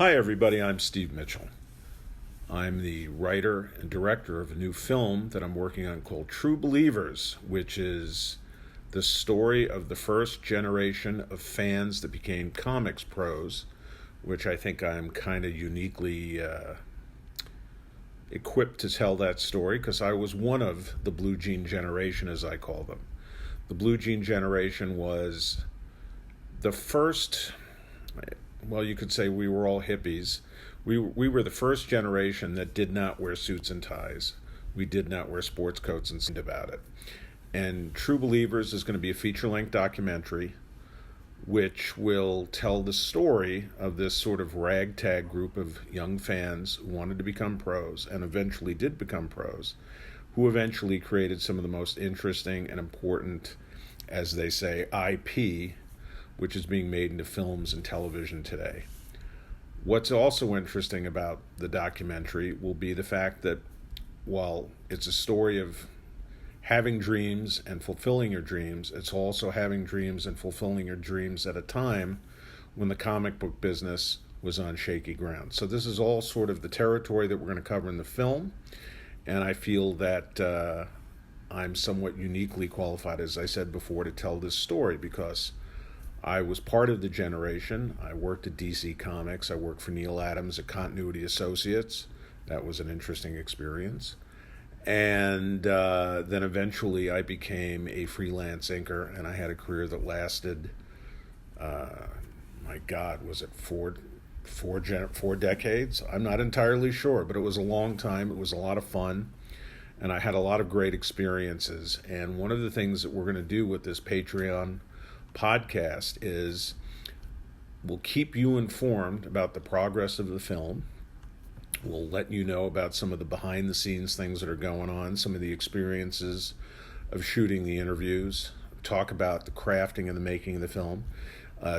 Hi, everybody. I'm Steve Mitchell. I'm the writer and director of a new film that I'm working on called True Believers, which is the story of the first generation of fans that became comics pros, which I think I'm kind of uniquely equipped to tell that story because I was one of the blue jean generation, as I call them. The blue jean generation was the first, well, you could say we were all hippies. We were the first generation that did not wear suits and ties. We did not wear sports coats and about it. And True Believers is going to be a feature-length documentary which will tell the story of this sort of ragtag group of young fans who wanted to become pros and eventually did become pros, who eventually created some of the most interesting and important, as they say, IP, which is being made into films and television today. What's also interesting about the documentary will be the fact that while it's a story of having dreams and fulfilling your dreams, it's also having dreams and fulfilling your dreams at a time when the comic book business was on shaky ground. So this is all sort of the territory that we're going to cover in the film, and I feel that I'm somewhat uniquely qualified, as I said before, to tell this story because I was part of the generation. I worked at DC Comics. I worked for Neil Adams at Continuity Associates. That was an interesting experience. And then eventually I became a freelance inker, and I had a career that lasted, my God, was it four decades? I'm not entirely sure, but it was a long time. It was a lot of fun, and I had a lot of great experiences. And one of the things that we're going to do with this Patreon podcast is we'll keep you informed about the progress of the film. We'll let you know about some of the behind the scenes things that are going on, some of the experiences of shooting the interviews, talk about the crafting and the making of the film.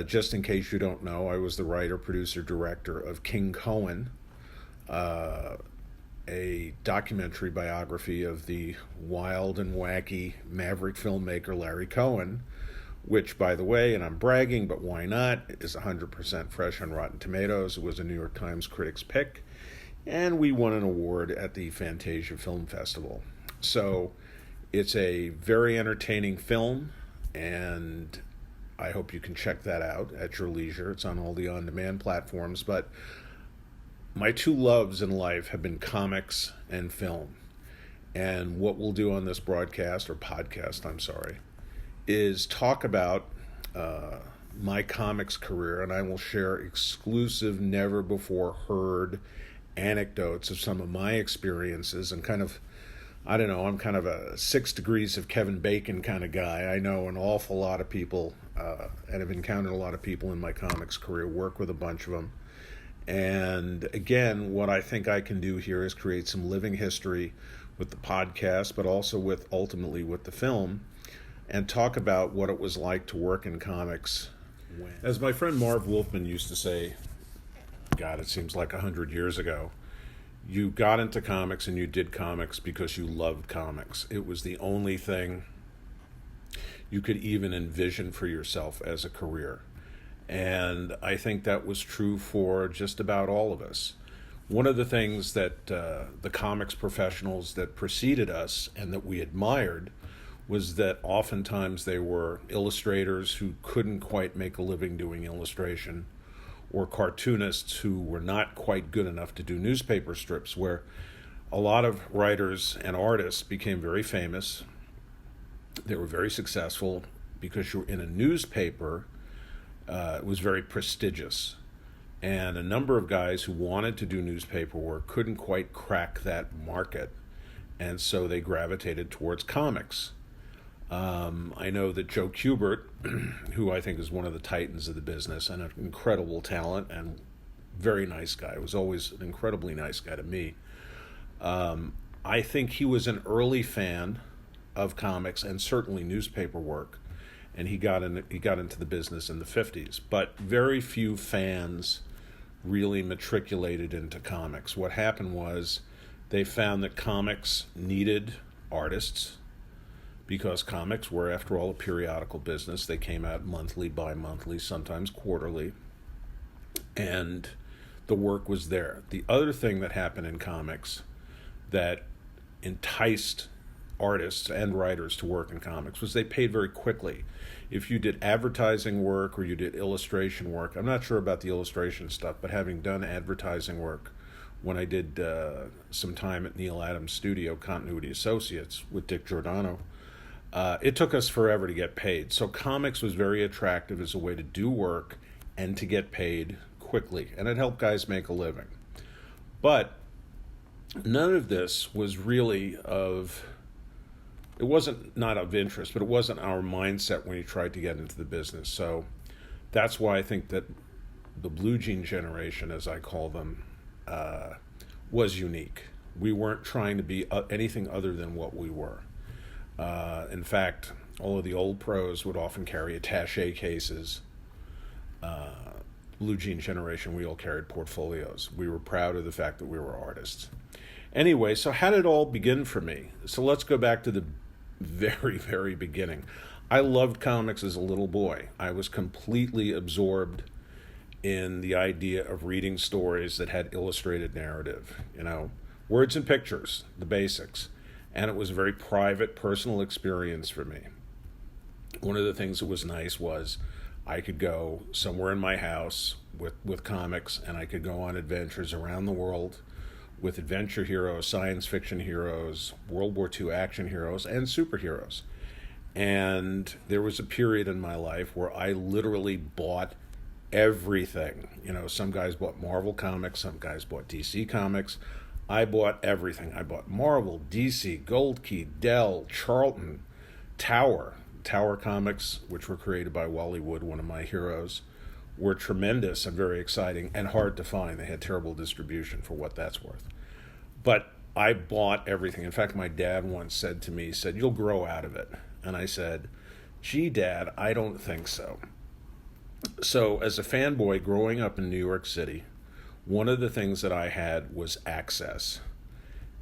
Just in case you don't know, I was the writer, producer, director of King Cohen, a documentary biography of the wild and wacky maverick filmmaker Larry Cohen, which, by the way, and I'm bragging, but why not, is 100% fresh on Rotten Tomatoes. It was a New York Times Critics' Pick, and we won an award at the Fantasia Film Festival. So it's a very entertaining film, and I hope you can check that out at your leisure. It's on all the on-demand platforms, but my two loves in life have been comics and film. And what we'll do on this broadcast, or podcast, I'm sorry, is talk about my comics career, and I will share exclusive, never-before-heard anecdotes of some of my experiences and kind of, I don't know, I'm kind of a 6 degrees of Kevin Bacon kind of guy. I know an awful lot of people and have encountered a lot of people in my comics career, work with a bunch of them. And again, what I think I can do here is create some living history with the podcast, but also with ultimately with the film, and talk about what it was like to work in comics. As my friend Marv Wolfman used to say, God, it seems like 100 years ago, you got into comics and you did comics because you loved comics. It was the only thing you could even envision for yourself as a career. And I think that was true for just about all of us. One of the things that the comics professionals that preceded us and that we admired was that oftentimes they were illustrators who couldn't quite make a living doing illustration, or cartoonists who were not quite good enough to do newspaper strips, where a lot of writers and artists became very famous. They were very successful because you're in a newspaper. It was very prestigious. And a number of guys who wanted to do newspaper work couldn't quite crack that market, and so they gravitated towards comics. I know that Joe Kubert, who I think is one of the titans of the business and an incredible talent and very nice guy, was always an incredibly nice guy to me. I think he was an early fan of comics and certainly newspaper work, and he got into the business in the 50s. But very few fans really matriculated into comics. What happened was they found that comics needed artists, because comics were, after all, a periodical business. They came out monthly, bi-monthly, sometimes quarterly. And the work was there. The other thing that happened in comics that enticed artists and writers to work in comics was they paid very quickly. If you did advertising work or you did illustration work, I'm not sure about the illustration stuff, but having done advertising work when I did some time at Neil Adams' studio, Continuity Associates, with Dick Giordano, it took us forever to get paid. So comics was very attractive as a way to do work and to get paid quickly, and it helped guys make a living. But none of this was really it wasn't not of interest, but it wasn't our mindset when we tried to get into the business. So that's why I think that the blue jean generation, as I call them, was unique. We weren't trying to be anything other than what we were. In fact, all of the old pros would often carry attaché cases. Blue jean generation, we all carried portfolios. We were proud of the fact that we were artists. Anyway, so how did it all begin for me? So let's go back to the very, very beginning. I loved comics as a little boy. I was completely absorbed in the idea of reading stories that had illustrated narrative, words and pictures, the basics. And it was a very private, personal experience for me. One of the things that was nice was I could go somewhere in my house with comics, and I could go on adventures around the world with adventure heroes, science fiction heroes, World War II action heroes, and superheroes. And there was a period in my life where I literally bought everything. Some guys bought Marvel comics, some guys bought DC comics. I bought everything. I bought Marvel, DC, Gold Key, Dell, Charlton, Tower comics, which were created by Wally Wood, one of my heroes, were tremendous and very exciting and hard to find. They had terrible distribution for what that's worth. But I bought everything. In fact, my dad once said to me, "You'll grow out of it." And I said, "Gee, Dad, I don't think so." So as a fanboy growing up in New York City, one of the things that I had was access.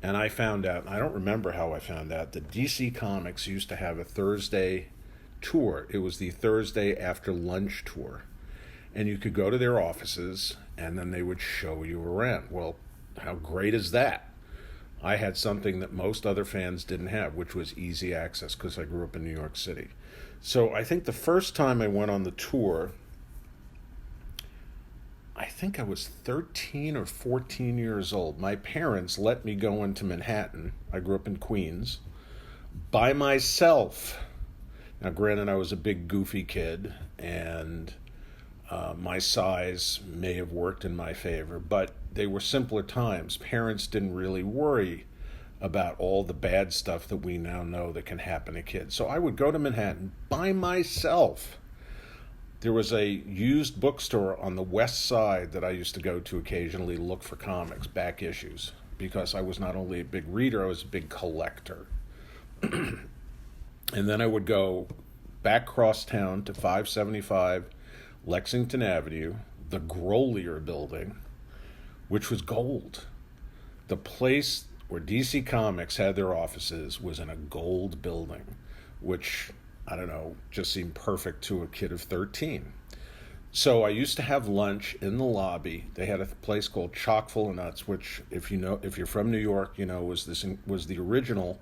And I found out, I don't remember how I found out, that DC Comics used to have a Thursday tour. It was the Thursday after lunch tour. And you could go to their offices, and then they would show you around. Well, how great is that? I had something that most other fans didn't have, which was easy access, because I grew up in New York City. So I think the first time I went on the tour, I think I was 13 or 14 years old. My parents let me go into Manhattan. I grew up in Queens by myself. Now, granted, I was a big, goofy kid, and my size may have worked in my favor, but they were simpler times. Parents didn't really worry about all the bad stuff that we now know that can happen to kids. So I would go to Manhattan by myself. There was a used bookstore on the west side that I used to go to occasionally look for comics, back issues, because I was not only a big reader, I was a big collector. And then I would go back cross town to 575 Lexington Avenue, the Grolier building, which was gold. The place where DC Comics had their offices was in a gold building, which, I don't know, just seemed perfect to a kid of 13. So I used to have lunch in the lobby. They had a place called Chock full of Nuts, which, if you're from New York, was the original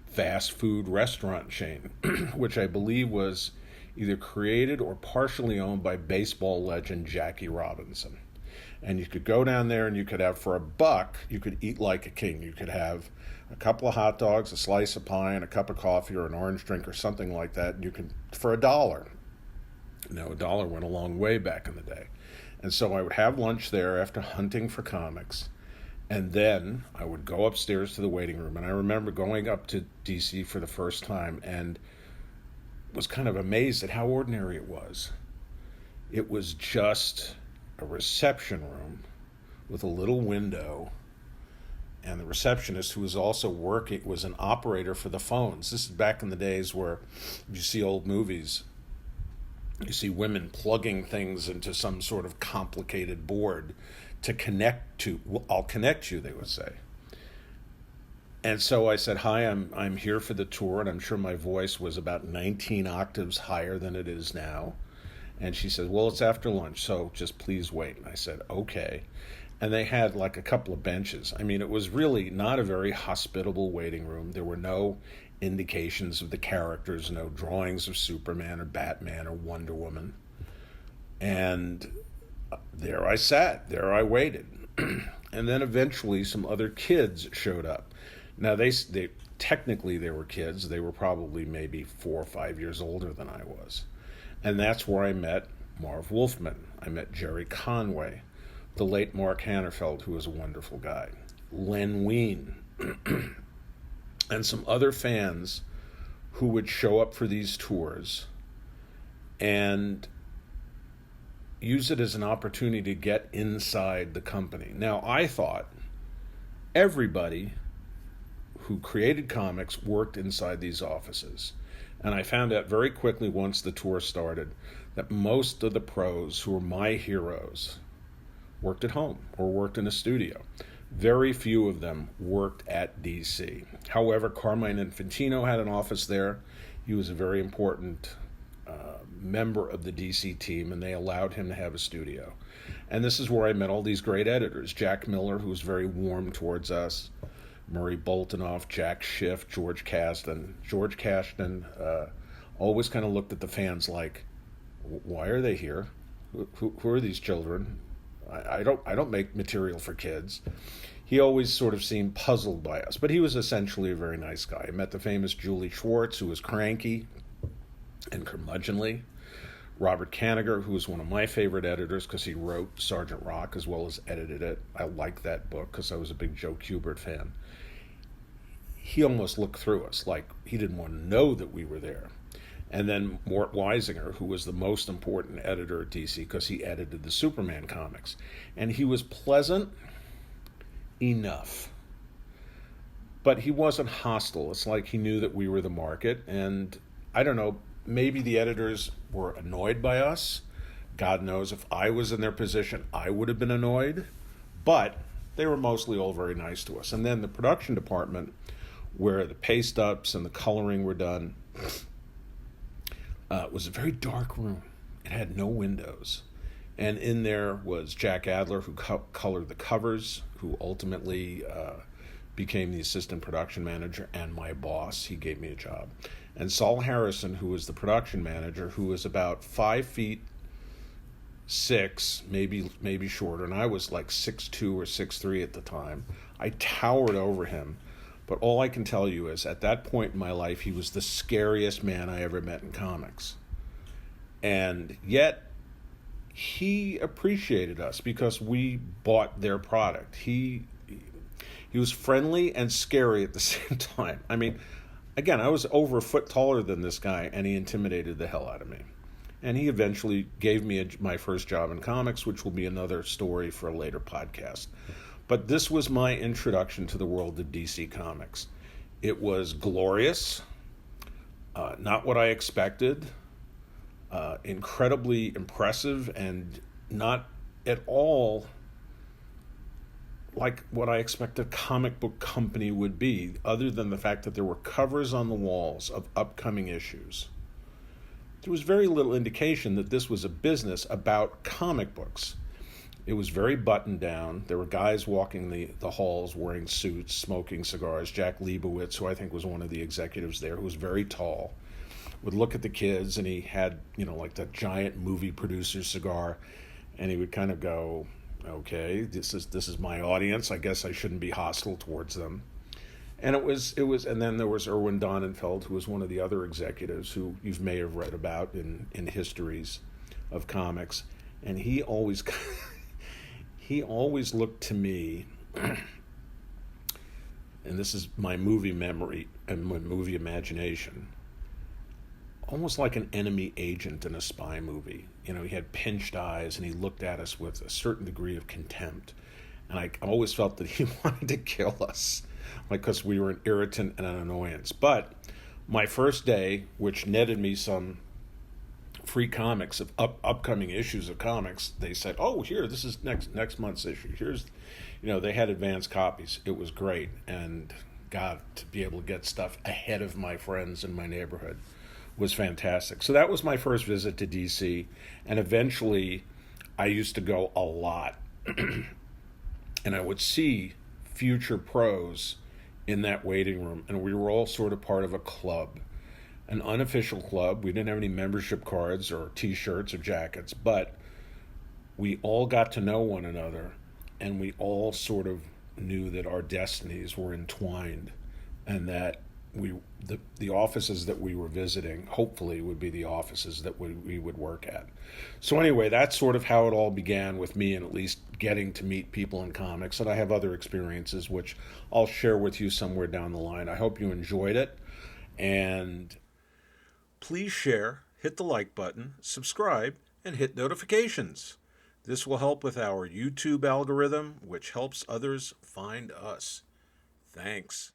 fast food restaurant chain, which I believe was either created or partially owned by baseball legend Jackie Robinson. And you could go down there and you could have, for $1, you could eat like a king. You could have a couple of hot dogs, a slice of pie, and a cup of coffee or an orange drink or something like that. And you could, for $1. Now, $1 went a long way back in the day. And so I would have lunch there after hunting for comics. And then I would go upstairs to the waiting room. And I remember going up to DC for the first time and was kind of amazed at how ordinary it was. It was just a reception room with a little window, and the receptionist, who was also working, was an operator for the phones. This is back in the days where you see old movies, you see women plugging things into some sort of complicated board to connect to. Well, I'll connect you, they would say. And so I said, "Hi, I'm here for the tour," and I'm sure my voice was about 19 octaves higher than it is now. And she said, "Well, it's after lunch, so just please wait." And I said, "Okay." and they had like a couple of benches. I mean, it was really not a very hospitable waiting room. There were no indications of the characters, no drawings of Superman or Batman or Wonder Woman. And there I sat, there I waited. And then eventually some other kids showed up. Now they technically they were kids. They were probably maybe 4 or 5 years older than I was. And that's where I met Marv Wolfman. I met Jerry Conway, the late Mark Hannerfeld, who was a wonderful guy, Len Wein, and some other fans who would show up for these tours and use it as an opportunity to get inside the company. Now, I thought everybody who created comics worked inside these offices. And I found out very quickly once the tour started that most of the pros who were my heroes worked at home or worked in a studio. Very few of them worked at DC. However, Carmine Infantino had an office there. He was a very important member of the DC team, and they allowed him to have a studio. And this is where I met all these great editors. Jack Miller, who was very warm towards us, Murray Boltinoff, Jack Schiff, George Caston. George Caston always kind of looked at the fans like, why are they here? Who are these children? I don't make material for kids. He always sort of seemed puzzled by us, but he was essentially a very nice guy. I met the famous Julie Schwartz, who was cranky and curmudgeonly. Robert Kanigher, who was one of my favorite editors because he wrote Sergeant Rock as well as edited it. I liked that book because I was a big Joe Kubert fan. He almost looked through us like he didn't want to know that we were there. And then Mort Weisinger, who was the most important editor at DC because he edited the Superman comics. And he was pleasant enough. But he wasn't hostile. It's like he knew that we were the market. And I don't know, maybe the editors were annoyed by us. God knows if I was in their position, I would have been annoyed. But they were mostly all very nice to us. And then the production department, where the paste ups and the coloring were done, was a very dark room. It had no windows. And in there was Jack Adler, who colored the covers, who ultimately became the assistant production manager and my boss. He gave me a job. And Saul Harrison, who was the production manager, who was about 5'6", maybe shorter, and I was like 6'2" or 6'3" at the time. I towered over him. But all I can tell you is, at that point in my life, he was the scariest man I ever met in comics. And yet, he appreciated us because we bought their product. He was friendly and scary at the same time. I mean, again, I was over a foot taller than this guy, and he intimidated the hell out of me. And he eventually gave me my first job in comics, which will be another story for a later podcast. But this was my introduction to the world of DC Comics. It was glorious, not what I expected, incredibly impressive, and not at all like what I expect a comic book company would be, other than the fact that there were covers on the walls of upcoming issues. There was very little indication that this was a business about comic books. It was very buttoned down. There were guys walking the halls wearing suits, smoking cigars. Jack Leibowitz, who I think was one of the executives there, who was very tall, would look at the kids, and he had, like that giant movie producer cigar, and he would kind of go, okay, this is my audience. I guess I shouldn't be hostile towards them. And it was, and then there was Erwin Donenfeld, who was one of the other executives who you may have read about in histories of comics, and he always looked to me, and this is my movie memory and my movie imagination, almost like an enemy agent in a spy movie. He had pinched eyes, and he looked at us with a certain degree of contempt. And I always felt that he wanted to kill us, because we were an irritant and an annoyance. But my first day, which netted me some free comics of upcoming issues of comics, they said, oh, here, this is next month's issue. Here's, they had advanced copies. It was great. And God, to be able to get stuff ahead of my friends in my neighborhood was fantastic. So that was my first visit to DC. And eventually, I used to go a lot. and I would see future pros in that waiting room, and we were all sort of part of a club, an unofficial club. We didn't have any membership cards or T-shirts or jackets, but we all got to know one another, and we all sort of knew that our destinies were entwined, and that the offices that we were visiting hopefully would be the offices that we would work at. So anyway, that's sort of how it all began with me, and at least getting to meet people in comics. And I have other experiences which I'll share with you somewhere down the line. I hope you enjoyed it, and please share, hit the like button, subscribe, and hit notifications. This will help with our YouTube algorithm, which helps others find us. Thanks.